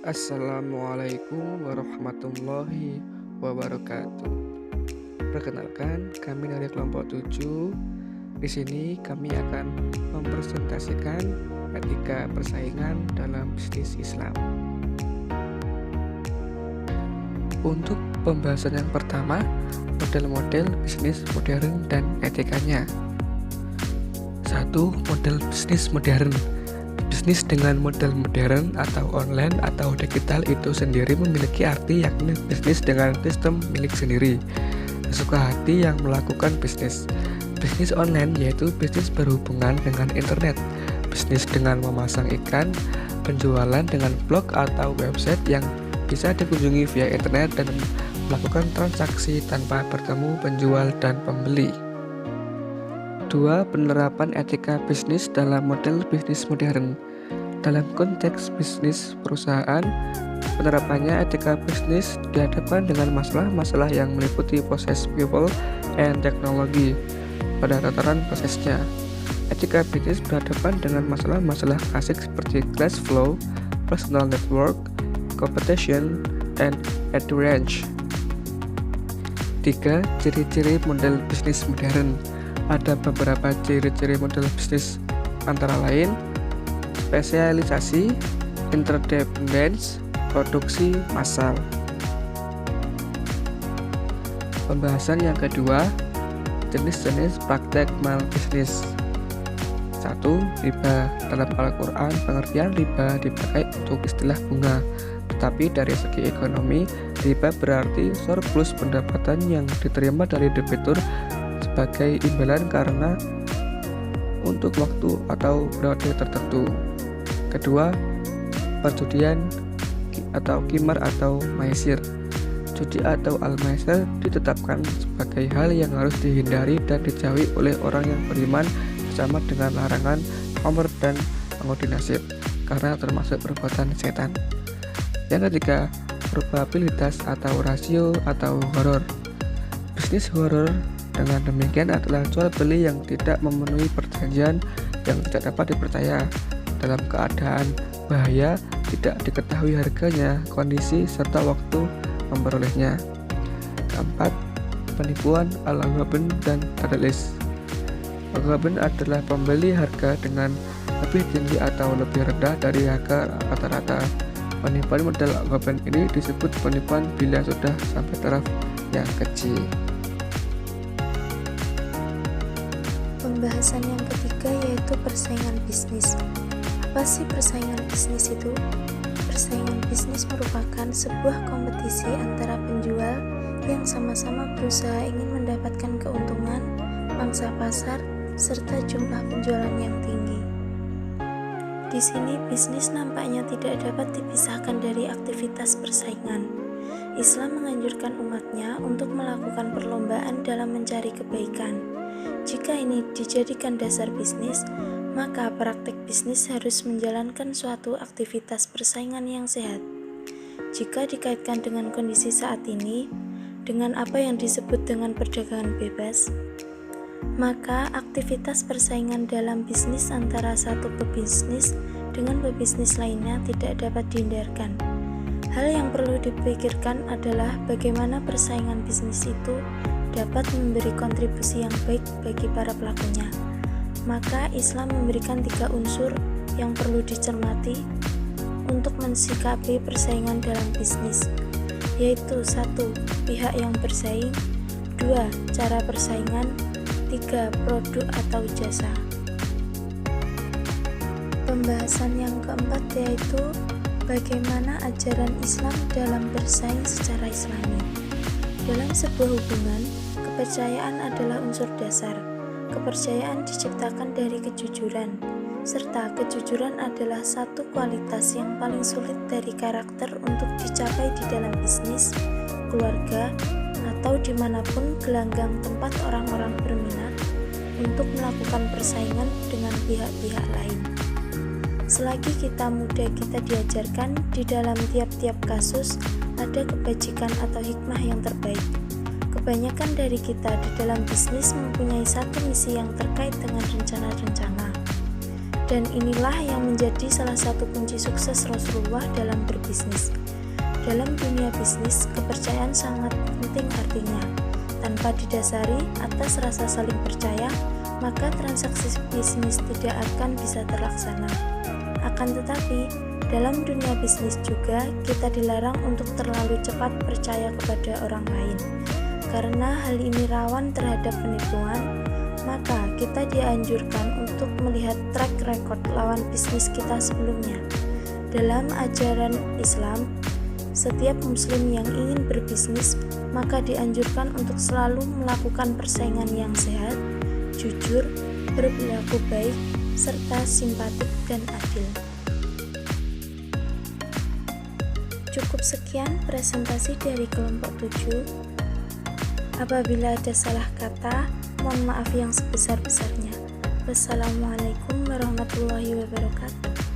Assalamualaikum warahmatullahi wabarakatuh. Perkenalkan, kami dari kelompok 7. Di sini kami akan mempresentasikan etika persaingan dalam bisnis Islam. Untuk pembahasan yang pertama, model-model bisnis modern dan etikanya. 1. Model bisnis modern. Bisnis dengan model modern atau online atau digital itu sendiri memiliki arti yakni bisnis dengan sistem milik sendiri, sesuka hati yang melakukan bisnis. Bisnis online yaitu bisnis berhubungan dengan internet, bisnis dengan memasang iklan, penjualan dengan blog atau website yang bisa dikunjungi via internet dan melakukan transaksi tanpa bertemu penjual dan pembeli. 2. Penerapan etika bisnis dalam model bisnis modern. Dalam konteks bisnis perusahaan, penerapannya etika bisnis dihadapkan dengan masalah-masalah yang meliputi proses people and technology pada tataran prosesnya. Etika bisnis berhadapan dengan masalah-masalah klasik seperti cash flow, personal network, competition, and adherence. 3. Ciri-ciri model bisnis modern. Ada beberapa ciri-ciri model bisnis antara lain spesialisasi, interdependence, produksi massal. Pembahasan yang kedua, jenis-jenis praktek malbisnis. 1. Riba. Dalam Al-Quran, pengertian riba dipakai untuk istilah bunga. Tetapi dari segi ekonomi, riba berarti surplus pendapatan yang diterima dari debitur sebagai imbalan karena untuk waktu atau periode tertentu. Kedua, perjudian atau qimar atau maisir. Judi atau al-maisir ditetapkan sebagai hal yang harus dihindari dan dijauhi oleh orang yang beriman bersama dengan larangan khamr dan mengundi nasib karena termasuk perbuatan setan. Yang ketiga, probabilitas atau rasio atau horor. Bisnis horor dengan demikian adalah jual beli yang tidak memenuhi perjanjian yang tidak dapat dipercaya dalam keadaan bahaya, tidak diketahui harganya, kondisi, serta waktu memperolehnya. Keempat, penipuan al-ghabn dan tadlis. Al-ghabn adalah pembeli harga dengan lebih tinggi atau lebih rendah dari harga rata-rata. Penipuan model al-ghabn ini disebut penipuan bila sudah sampai taraf yang kecil. Pembahasan yang ketiga yaitu persaingan bisnis. Apa sih persaingan bisnis itu? Persaingan bisnis merupakan sebuah kompetisi antara penjual yang sama-sama berusaha ingin mendapatkan keuntungan, pangsa pasar, serta jumlah penjualan yang tinggi. Di sini bisnis nampaknya tidak dapat dipisahkan dari aktivitas persaingan. Islam menganjurkan umatnya untuk melakukan perlombaan dalam mencari kebaikan. Jika ini dijadikan dasar bisnis, maka praktik bisnis harus menjalankan suatu aktivitas persaingan yang sehat. Jika dikaitkan dengan kondisi saat ini, dengan apa yang disebut dengan perdagangan bebas, maka aktivitas persaingan dalam bisnis antara satu pebisnis dengan pebisnis lainnya tidak dapat dihindarkan. Hal yang perlu dipikirkan adalah bagaimana persaingan bisnis itu dapat memberi kontribusi yang baik bagi para pelakunya. Maka Islam memberikan 3 unsur yang perlu dicermati untuk mensikapi persaingan dalam bisnis, yaitu 1. Pihak yang bersaing, 2. Cara persaingan, 3. Produk atau jasa. Pembahasan yang keempat yaitu bagaimana ajaran Islam dalam bersaing secara Islami. Dalam sebuah hubungan, kepercayaan adalah unsur dasar. Kepercayaan diciptakan dari kejujuran, serta kejujuran adalah satu kualitas yang paling sulit dari karakter untuk dicapai di dalam bisnis, keluarga, atau dimanapun gelanggang tempat orang-orang berminat untuk melakukan persaingan dengan pihak-pihak lain. Selagi kita muda, kita diajarkan di dalam tiap-tiap kasus ada kebajikan atau hikmah yang terbaik. Kebanyakan dari kita di dalam bisnis mempunyai satu misi yang terkait dengan rencana-rencana. Dan inilah yang menjadi salah satu kunci sukses Rasulullah dalam berbisnis. Dalam dunia bisnis, kepercayaan sangat penting artinya. Tanpa didasari atas rasa saling percaya, maka transaksi bisnis tidak akan bisa terlaksana. Akan tetapi, dalam dunia bisnis juga kita dilarang untuk terlalu cepat percaya kepada orang lain. Karena hal ini rawan terhadap penipuan, maka kita dianjurkan untuk melihat track record lawan bisnis kita sebelumnya. Dalam ajaran Islam, setiap muslim yang ingin berbisnis maka dianjurkan untuk selalu melakukan persaingan yang sehat, jujur, berperilaku baik, serta simpatik dan adil. Cukup sekian presentasi dari kelompok 7. Apabila ada salah kata, mohon maaf yang sebesar-besarnya. Wassalamualaikum warahmatullahi wabarakatuh.